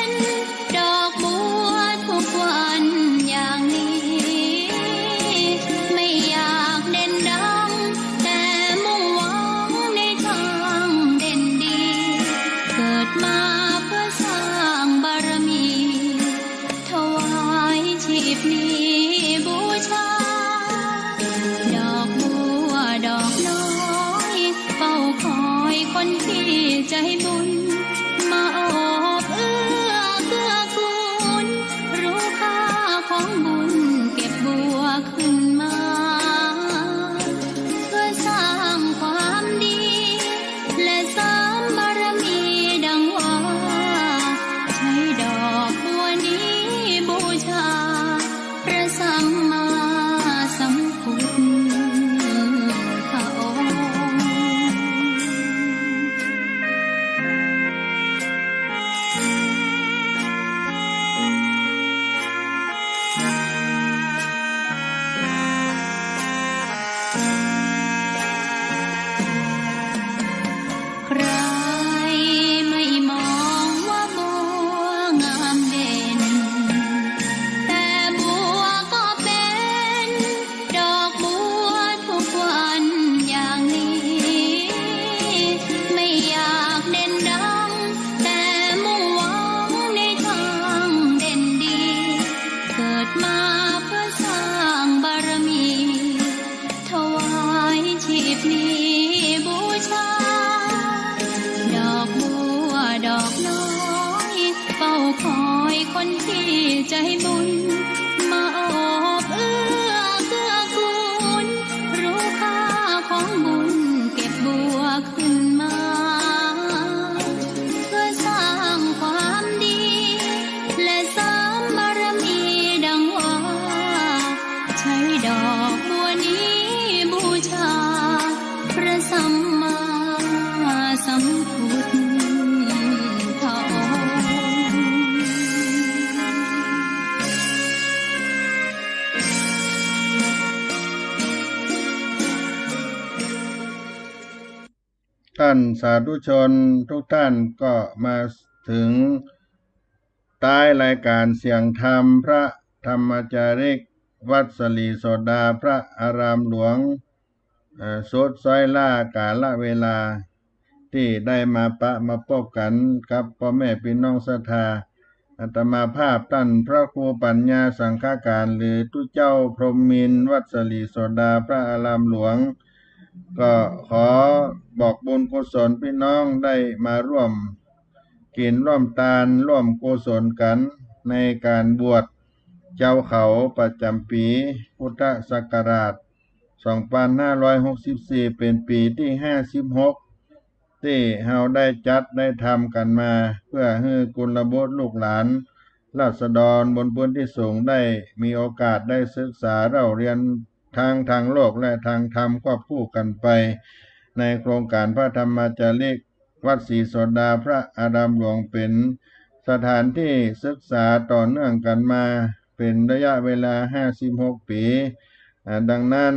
นดอกบัวทุกวันอย่างนี้ไม่อยากเด่นดังแต่มุ่งหวังในทางเด่นดีเกิดมาเพื่อสร้างบารมีถวายชีพนี้บูชาดอกบัวดอกน้อยเฝ้าคอยคนที่ใจบุญมาโอบเอื้อเกื้อกูลรู้ค่าของบุญเก็บบัวขึ้นมาเพื่อสร้างความดีและเสริมบารมีดังว่าใช้ดอกบัวนี้บูชาพระสัมมาสัมพุทธองค์ ใครไม่มองว่าบัวงามเด่นแต่บัวก็เป็นดอกบัวทุกวันอย่างนี้ไม่อยากเด่นดังแต่มุ่งหวังในทางเด่นดีเกิดมาเพื่อสร้างบารมีถวายชีพนี้บูชาดอกบัวดอกน้อยเฝ้าคอยคนที่ใจบุญมาโอบเอื้อเกื้อกูลรู้ค่าของบุญเก็บบัวขึ้นมาเพื่อสร้างความดีและเสริมบารมีดังว่าใช้ดอกบัวนี้บูชาพระสัมมาสัมพุทธองค์ ท่านสาธุชนทุกท่านก็มาถึงท้ายรายการเสียงธรรมพระธรรมจาริกวัดสลีโสดาพระอารามหลวงสดซอยล่ากาละเวลาที่ได้มาพบกันกับพ่อแม่พี่น้องศรัทธาอาตมาภาพท่านพระครูปัญญาสังฆการหรือตุเจ้าพรหมินทร์วัดสลีโสดาพระอารามหลวงก็ขอบอกบุญกุศลพี่น้องได้มาร่วมกินร่วมทานร่วมกุศลกันในการบวชเจ้าเขาประจำปีพุทธศักราช 2564 เป็นปีที่ 56 ที่เฮาได้จัดได้ทำกันมาเพื่อให้กุลบุตรลูกหลานราษฎรบนพื้นที่สูงได้มีโอกาสได้ศึกษาเราเรียนทางโลกและทางธรรมควบคู่กันไปในโครงการพระธรรมจาริกวัดศรีโสดาพระอารามหลวงเป็นสถานที่ศึกษาต่อเนื่องกันมาเป็นระยะเวลา 56 ปีดังนั้น